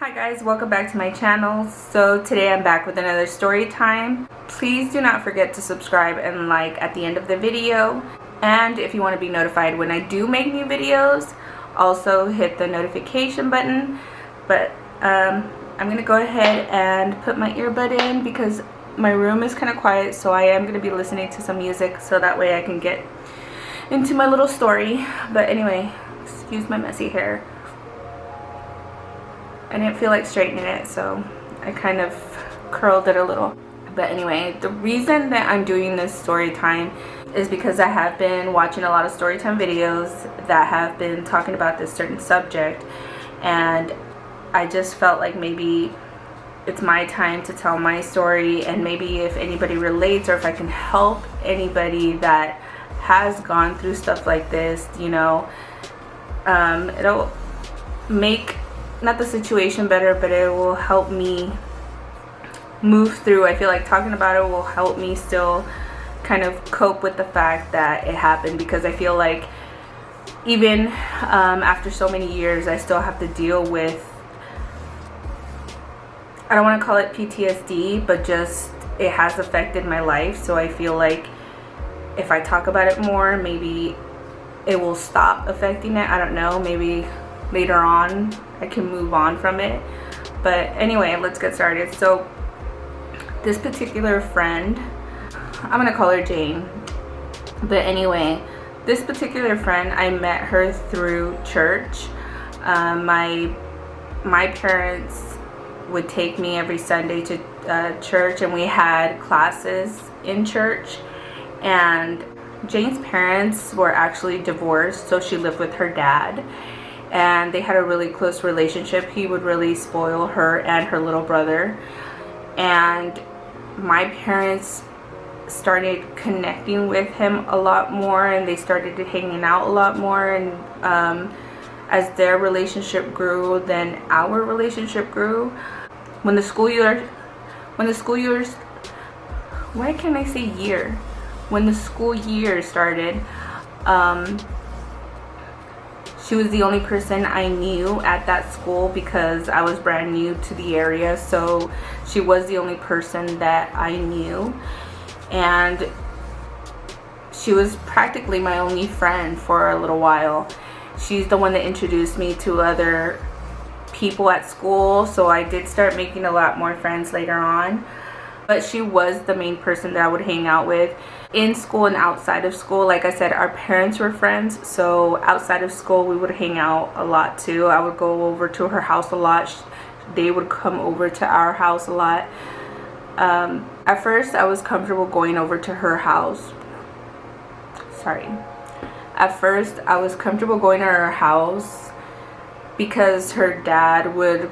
Hi guys, welcome back to my channel. So today I'm back with another story time. Please do not forget to subscribe and like at the end of the video, and if you want to be notified when I do make new videos, also hit the notification button. But I'm gonna go ahead and put my earbud in because my room is kind of quiet, so I am gonna be listening to some music so that way I can get into my little story. But anyway, excuse my messy hair. I didn't feel like straightening it, so I kind of curled it a little. But anyway, the reason that I'm doing this story time is because I have been watching a lot of story time videos that have been talking about this certain subject, and I just felt like maybe it's my time to tell my story, and maybe if anybody relates or if I can help anybody that has gone through stuff like this, you know, it'll make not the situation better, but it will help me move through. I feel like talking about it will help me still kind of cope with the fact that it happened, because I feel like even after so many years I still have to deal with, I don't want to call it PTSD, but just it has affected my life. So I feel like if I talk about it more, maybe it will stop affecting it. I don't know, maybe later on I can move on from it. But anyway, let's get started. So this particular friend, I'm gonna call her Jane, but anyway, this particular friend, I met her through church. My parents would take me every Sunday to church, and we had classes in church. And Jane's parents were actually divorced, so she lived with her dad, and they had a really close relationship. He would really spoil her and her little brother, and my parents started connecting with him a lot more, and they started hanging out a lot more. And as their relationship grew, then our relationship grew. When the school years, why can't I say year? When the school year started, she was the only person I knew at that school because I was brand new to the area. So she was the only person that I knew, and she was practically my only friend for a little while. She's the one that introduced me to other people at school, so I did start making a lot more friends later on. But she was the main person that I would hang out with in school and outside of school. Like I said, our parents were friends, so outside of school we would hang out a lot too. I would go over to her house a lot. They would come over to our house a lot. At first I was comfortable going over to her house. At first I was comfortable going to her house because her dad would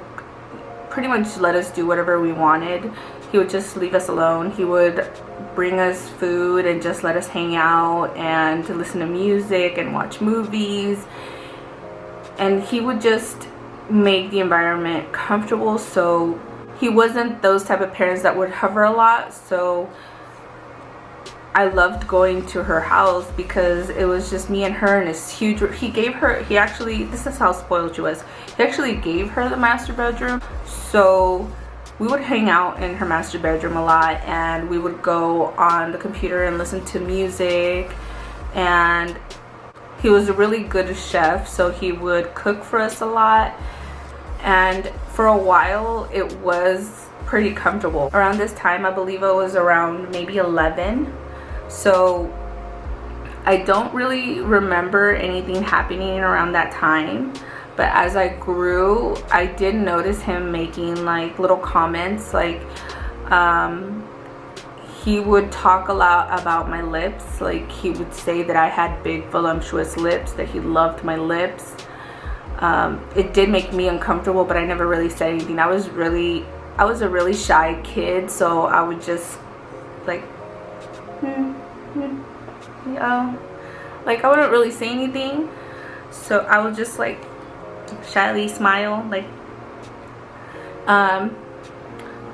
pretty much let us do whatever we wanted. He would just leave us alone. He would bring us food and just let us hang out and to listen to music and watch movies. And he would just make the environment comfortable. So he wasn't those type of parents that would hover a lot. So I loved going to her house because it was just me and her in this huge, he actually, this is how spoiled she was. He actually gave her the master bedroom. So we would hang out in her master bedroom a lot, and we would go on the computer and listen to music. And he was a really good chef, so he would cook for us a lot. And for a while it was pretty comfortable. Around this time, I believe I was around maybe 11, so I don't really remember anything happening around that time. But as I grew, I did notice him making like little comments, like he would talk a lot about my lips. Like he would say that I had big voluptuous lips, that he loved my lips. It did make me uncomfortable, but I never really said anything. I was a really shy kid, so I would just like like I wouldn't really say anything. So I would just like shyly smile, like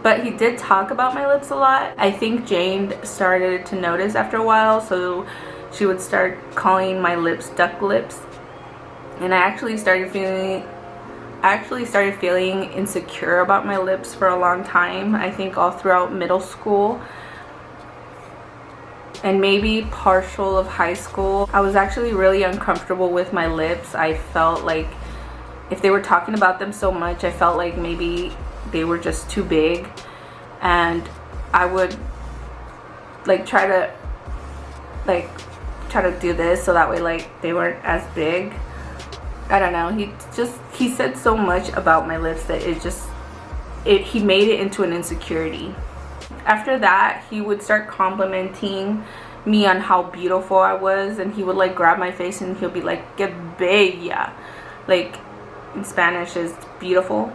but he did talk about my lips a lot. I think Jane started to notice after a while, so she would start calling my lips duck lips, and I actually started feeling I actually started feeling insecure about my lips for a long time. I think all throughout middle school and maybe partial of high school. I was actually really uncomfortable with my lips. I felt like if they were talking about them so much, I felt like maybe they were just too big, and I would like try to do this so that way like they weren't as big. I don't know, he said so much about my lips that he made it into an insecurity. After that, he would start complimenting me on how beautiful I was, and he would like grab my face and he'll be like, "Que bella," like in Spanish is beautiful.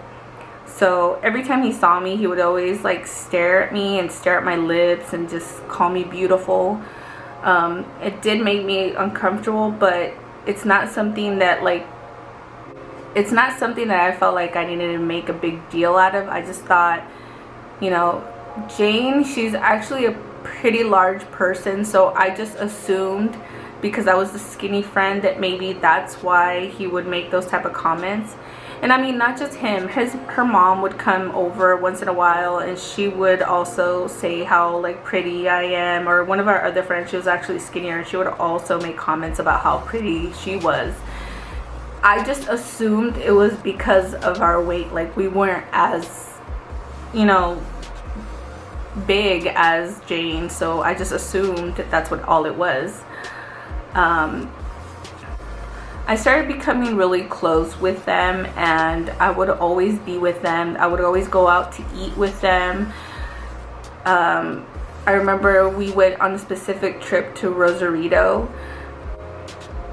So every time he saw me, he would always like stare at me and stare at my lips and just call me beautiful. It did make me uncomfortable, but it's not something that I felt like I needed to make a big deal out of. I just thought, you know, Jane, she's actually a pretty large person, so I just assumed because I was the skinny friend that maybe that's why he would make those type of comments. And I mean, not just him, her mom would come over once in a while and she would also say how like pretty I am, or one of our other friends, she was actually skinnier, and she would also make comments about how pretty she was. I just assumed it was because of our weight, like we weren't as, you know, big as Jane, so I just assumed that's what all it was. I started becoming really close with them, and I would always be with them. I would always go out to eat with them. I remember we went on a specific trip to Rosarito.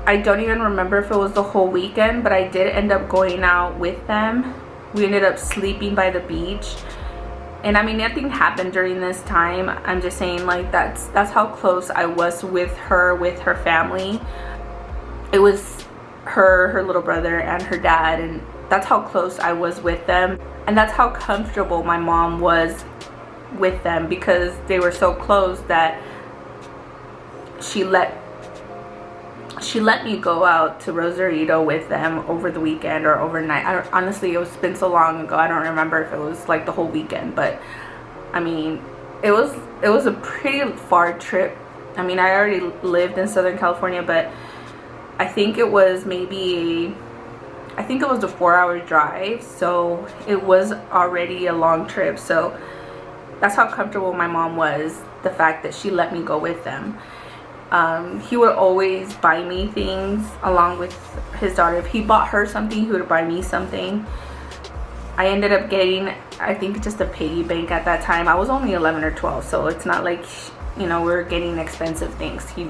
I don't even remember if it was the whole weekend, but I did end up going out with them. We ended up sleeping by the beach. And I mean, nothing happened during this time. I'm just saying, like, that's how close I was with her family. It was her little brother and her dad, and that's how close I was with them. And that's how comfortable my mom was with them, because they were so close that she let me go out to Rosarito with them over the weekend or overnight. Honestly, it's been so long ago, I don't remember if it was like the whole weekend, but I mean, it was a pretty far trip. I mean, I already lived in Southern California, but I think it was a 4-hour drive, so it was already a long trip. So that's how comfortable my mom was, the fact that she let me go with them. He would always buy me things along with his daughter. If he bought her something, he would buy me something. I ended up getting, I think, just a piggy bank at that time. I was only 11 or 12, so it's not like, you know, we were getting expensive things. He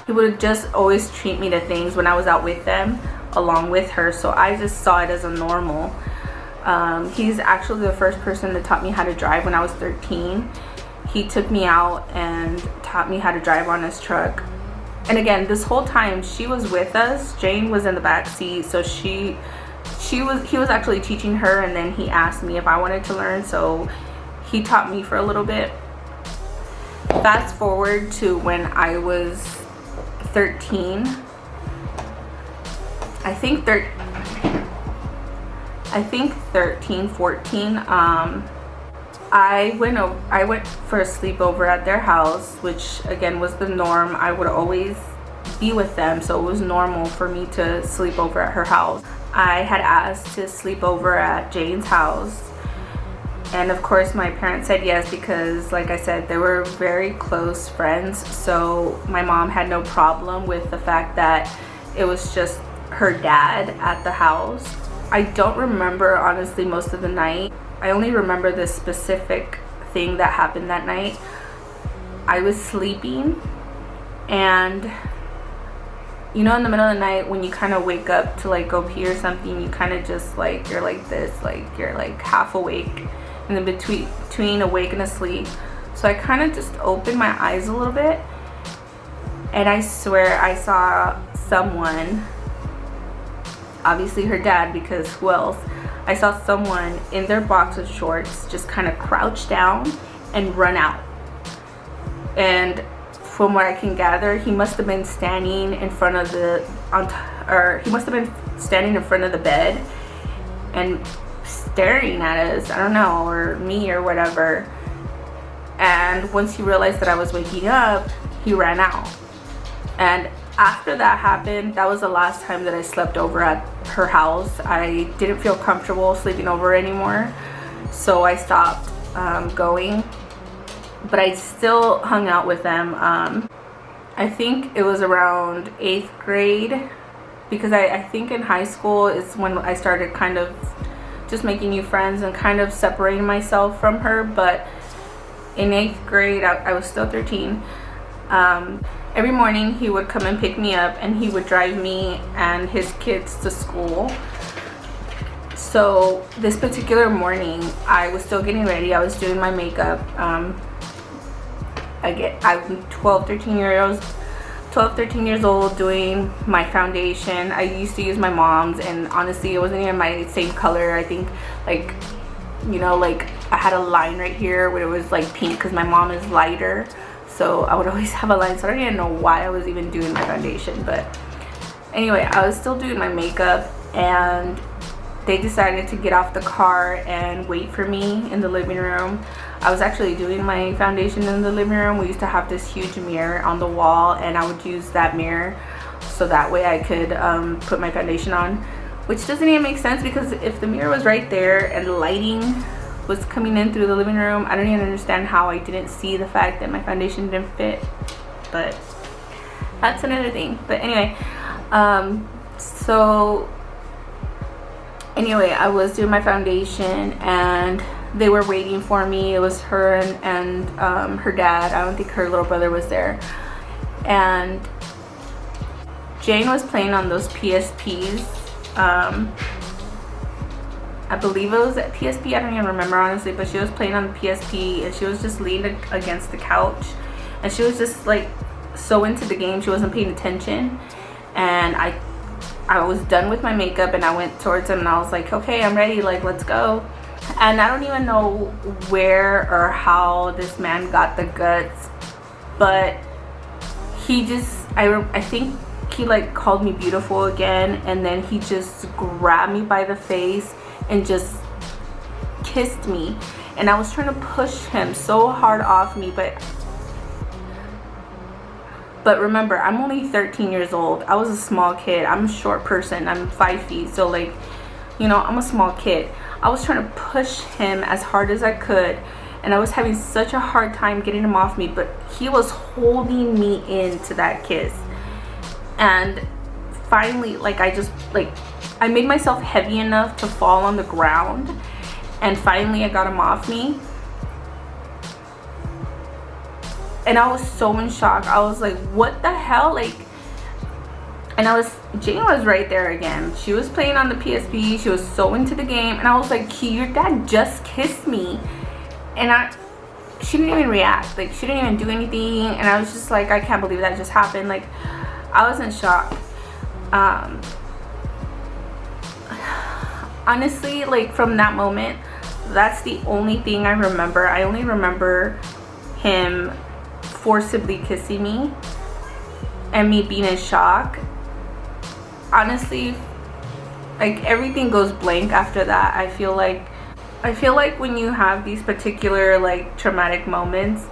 would just always treat me to things when I was out with them along with her, so I just saw it as a normal. He's actually the first person that taught me how to drive when I was 13. He took me out and taught me how to drive on his truck. And again, this whole time she was with us. Jane was in the back seat, so he was actually teaching her, and then he asked me if I wanted to learn, so he taught me for a little bit. Fast forward to when I was 13. I think 13, 14. I went for a sleepover at their house, which again was the norm. I would always be with them, so it was normal for me to sleep over at her house. I had asked to sleep over at Jane's house, and of course my parents said yes, because like I said, they were very close friends, so my mom had no problem with the fact that it was just her dad at the house. I don't remember, honestly, most of the night. I only remember this specific thing that happened that night. I was sleeping, and you know, in the middle of the night when you kind of wake up to like go pee or something, you kind of just like, you're like this, like you're like half awake, and then between awake and asleep. So I kind of just opened my eyes a little bit, and I swear I saw someone, obviously her dad, because who else? I saw someone in their boxer shorts just kind of crouch down and run out. And from what I can gather, he must have been standing in front of the bed, and staring at us, I don't know, or me or whatever. And once he realized that I was waking up, he ran out. And after that happened, that was the last time that I slept over at her house. I didn't feel comfortable sleeping over anymore, so I stopped going. But I still hung out with them. I think it was around 8th grade, because I think in high school is when I started kind of just making new friends and kind of separating myself from her. But in 8th grade, I was still 13. Every morning he would come and pick me up, and he would drive me and his kids to school. So this particular morning, I was still getting ready. I was doing my makeup. I'm 12, 13 years old, doing my foundation. I used to use my mom's, and honestly, it wasn't even my same color. I think, like, you know, like I had a line right here where it was like pink, because my mom is lighter. So I would always have a line, so I don't even know why I was even doing my foundation. But anyway, I was still doing my makeup, and they decided to get off the car and wait for me in the living room. I was actually doing my foundation in the living room. We used to have this huge mirror on the wall, and I would use that mirror so that way I could put my foundation on, which doesn't even make sense, because if the mirror was right there and the lighting was coming in through the living room, I don't even understand how I didn't see the fact that my foundation didn't fit. But that's another thing. But anyway, so anyway, I was doing my foundation, and they were waiting for me. It was her and her dad. I don't think her little brother was there. And Jane was playing on those PSPs. I believe it was at PSP, I don't even remember honestly, but she was playing on the PSP, and she was just leaning against the couch, and she was just like so into the game, she wasn't paying attention. And I was done with my makeup, and I went towards him, and I was like, okay, I'm ready, like, let's go. And I don't even know where or how this man got the guts, but he just, I think he like called me beautiful again, and then he just grabbed me by the face and just kissed me. And I was trying to push him so hard off me, but remember, I'm only 13 years old. I was a small kid. I'm a short person. I'm 5 feet, so like, you know, I'm a small kid. I was trying to push him as hard as I could, and I was having such a hard time getting him off me, but he was holding me into that kiss. And finally, like, I made myself heavy enough to fall on the ground, and finally I got him off me. And I was so in shock. I was like, what the hell? Like, and Jane was right there again. She was playing on the PSP. She was so into the game, and I was like, your dad just kissed me. And she didn't even react. Like, she didn't even do anything, and I was just like, I can't believe that just happened. Like, I was in shock. Honestly, like, from that moment, that's the only thing I remember. I only remember him forcibly kissing me and me being in shock. Honestly, like, everything goes blank after that. I feel like when you have these particular like traumatic moments,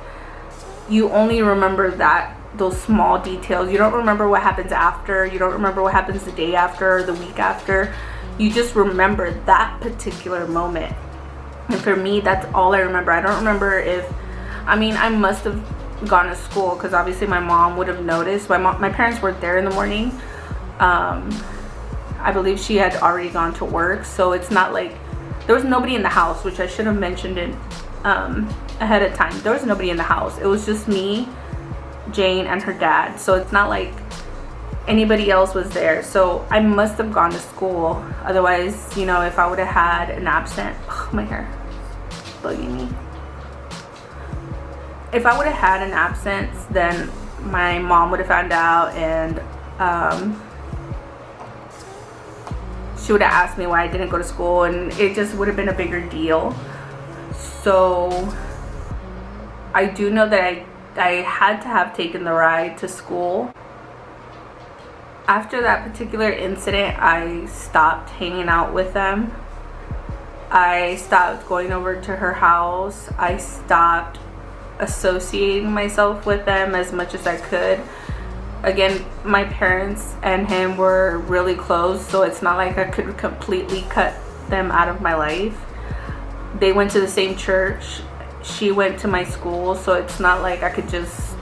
you only remember those small details. You don't remember what happens after. You don't remember what happens the day after or the week after. You just remember that particular moment. And for me, that's all I remember. I don't remember I must have gone to school, because obviously my mom would have noticed. My parents weren't there in the morning. I believe she had already gone to work, so it's not like there was nobody in the house, which I should have mentioned it ahead of time. There was nobody in the house. It was just me, Jane, and her dad. So it's not like anybody else was there. So I must have gone to school. Otherwise, you know, if I would have had an absent, my hair is bugging me. If I would have had an absence, then my mom would have found out, and she would have asked me why I didn't go to school, and it just would have been a bigger deal. So I do know that I had to have taken the ride to school. After that particular incident, I stopped hanging out with them. I stopped going over to her house. I stopped associating myself with them as much as I could. Again, my parents and him were really close, so it's not like I could completely cut them out of my life. They went to the same church. She went to my school, so it's not like I could just,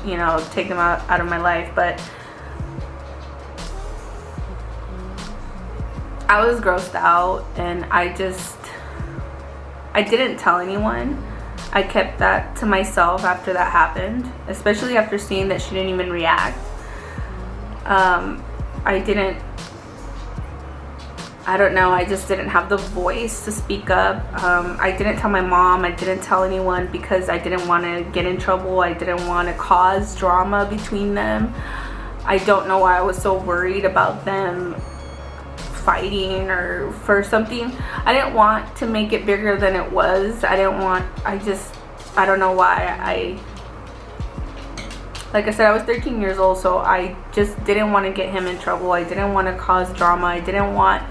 you know, take them out of my life. But I was grossed out, and I didn't tell anyone. I kept that to myself after that happened, especially after seeing that she didn't even react. I don't know, I just didn't have the voice to speak up. I didn't tell my mom, I didn't tell anyone because I didn't want to get in trouble. I didn't want to cause drama between them. I don't know why I was so worried about them fighting or for something. I didn't want to make it bigger than it was. I don't know why. Like I said, I was 13 years old, so I just didn't want to get him in trouble. I didn't want to cause drama. I didn't want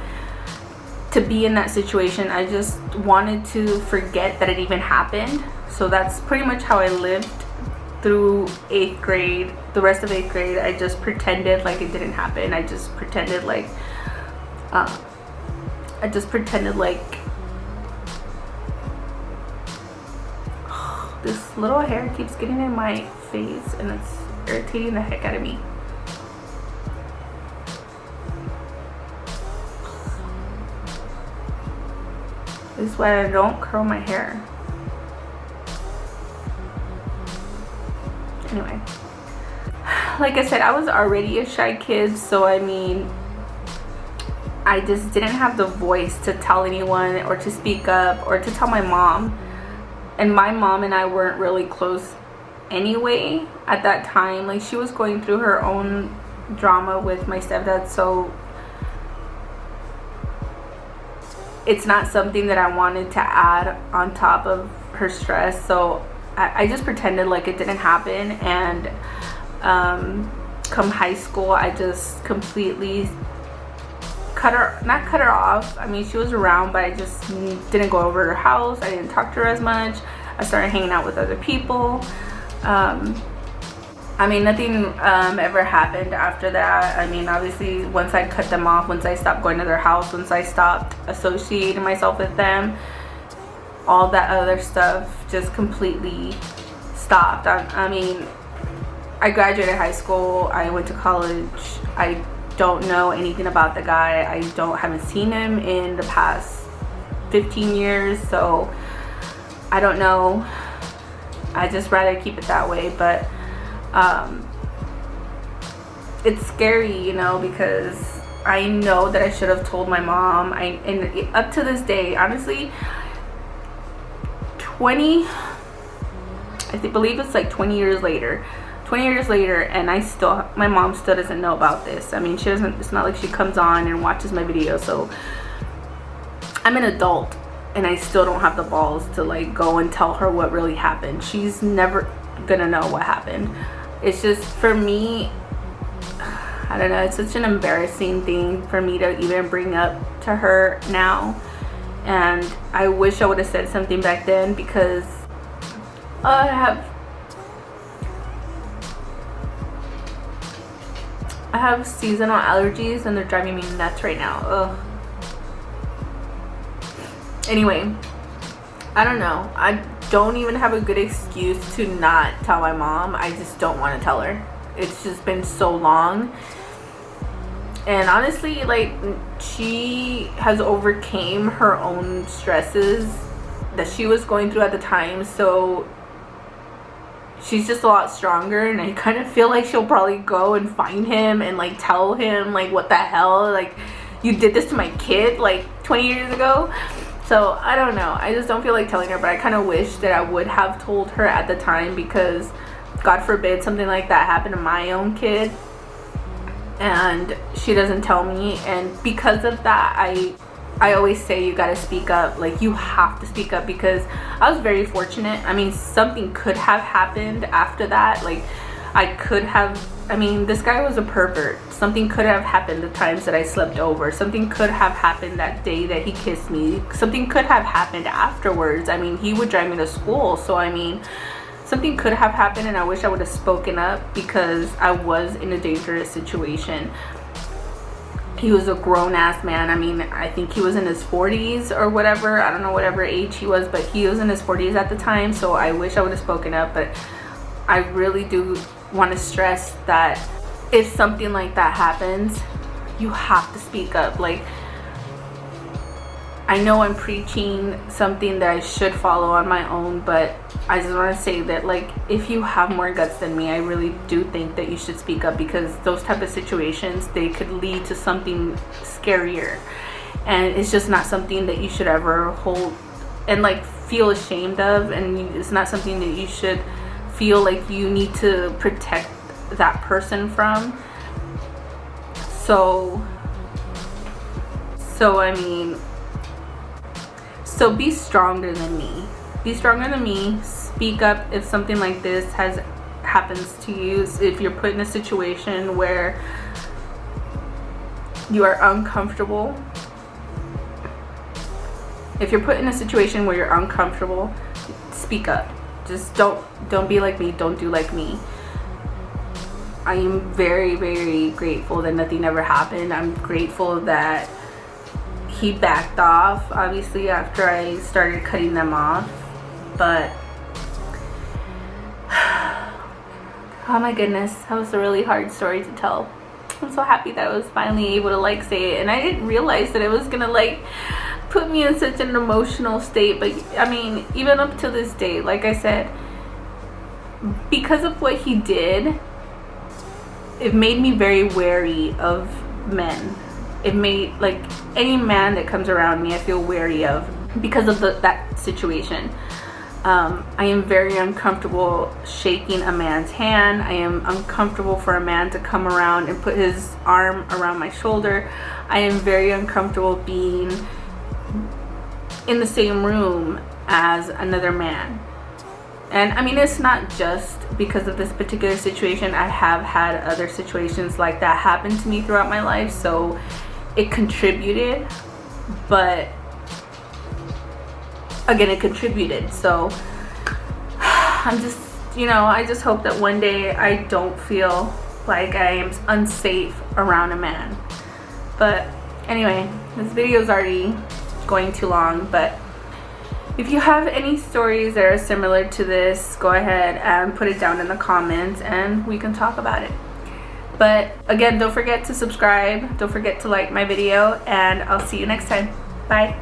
to be in that situation. I just wanted to forget that it even happened. So that's pretty much how I lived through 8th grade. The rest of 8th grade, I just pretended like it didn't happen. I just pretended like this little hair keeps getting in my face and it's irritating the heck out of me. This is why I don't curl my hair. Anyway, like I said, I was already a shy kid, so I mean, I just didn't have the voice to tell anyone or to speak up or to tell my mom. And my mom and I weren't really close anyway at that time. Like, she was going through her own drama with my stepdad, so it's not something that I wanted to add on top of her stress. So I just pretended like it didn't happen. And come high school, I just completely not cut her off. I mean, she was around, but I just didn't go over to her house. I didn't talk to her as much. I started hanging out with other people. I mean, nothing ever happened after that. I mean, obviously, once I cut them off, once I stopped going to their house, once I stopped associating myself with them, all that other stuff just completely stopped. I mean, I graduated high school. I went to college. I don't know anything about the guy. I haven't seen him in the past 15 years, so I don't know. I just rather keep it that way. But it's scary, you know, because I know that I should have told my mom. And up to this day, honestly, I believe it's like 20 years later, and my mom still doesn't know about this. I mean, it's not like she comes on and watches my videos. So I'm an adult and I still don't have the balls to like go and tell her what really happened. She's never gonna know what happened. It's just, for me, I don't know, it's such an embarrassing thing for me to even bring up to her now. And I wish I would have said something back then, because I have seasonal allergies and they're driving me nuts right now. Ugh. Anyway, I don't know. I don't even have a good excuse to not tell my mom. I just don't want to tell her. It's just been so long. And honestly, like, she has overcame her own stresses that she was going through at the time. So she's just a lot stronger, and I kind of feel like she'll probably go and find him and like tell him like, what the hell, like, you did this to my kid like 20 years ago. So I don't know, I just don't feel like telling her. But I kind of wish that I would have told her at the time, because God forbid something like that happened to my own kid and she doesn't tell me. And because of that, I always say you gotta speak up. Like, you have to speak up, because I was very fortunate. I mean, something could have happened after that. Like, I could have I mean, this guy was a pervert. Something could have happened the times that I slept over. Something could have happened that day that he kissed me. Something could have happened afterwards. I mean, he would drive me to school. So, I mean, something could have happened, and I wish I would have spoken up because I was in a dangerous situation. He was a grown-ass man. I mean, I think he was in his 40s or whatever. I don't know whatever age he was, but he was in his 40s at the time. So I wish I would have spoken up, but I really do want to stress that if something like that happens, you have to speak up. Like, I know I'm preaching something that I should follow on my own, but I just want to say that, like, if you have more guts than me, I really do think that you should speak up, because those type of situations, they could lead to something scarier, and it's just not something that you should ever hold and like feel ashamed of, and it's not something that you should feel like you need to protect that person from. So I mean, so be stronger than me. Be stronger than me. Speak up if something like this happens to you. If you're put in a situation where you are uncomfortable. If you're put in a situation where you're uncomfortable, speak up. Just don't be like me. Don't do like me. I am very, very grateful that nothing ever happened. I'm grateful that he backed off, obviously, after I started cutting them off. But oh my goodness, that was a really hard story to tell. I'm so happy that I was finally able to like say it, and I didn't realize that it was gonna like put me in such an emotional state. But I mean, even up to this day, like I said, because of what he did, it made me very wary of men. It made, like, any man that comes around me, I feel wary of because of that situation. I am very uncomfortable shaking a man's hand. I am uncomfortable for a man to come around and put his arm around my shoulder. I am very uncomfortable being in the same room as another man. And I mean, it's not just because of this particular situation. I have had other situations like that happen to me throughout my life, so it contributed. But again, it contributed. So I'm just, you know, I just hope that one day I don't feel like I am unsafe around a man. But anyway, this video is already going too long, but if you have any stories that are similar to this, go ahead and put it down in the comments and we can talk about it. But again, don't forget to subscribe, don't forget to like my video, and I'll see you next time. Bye.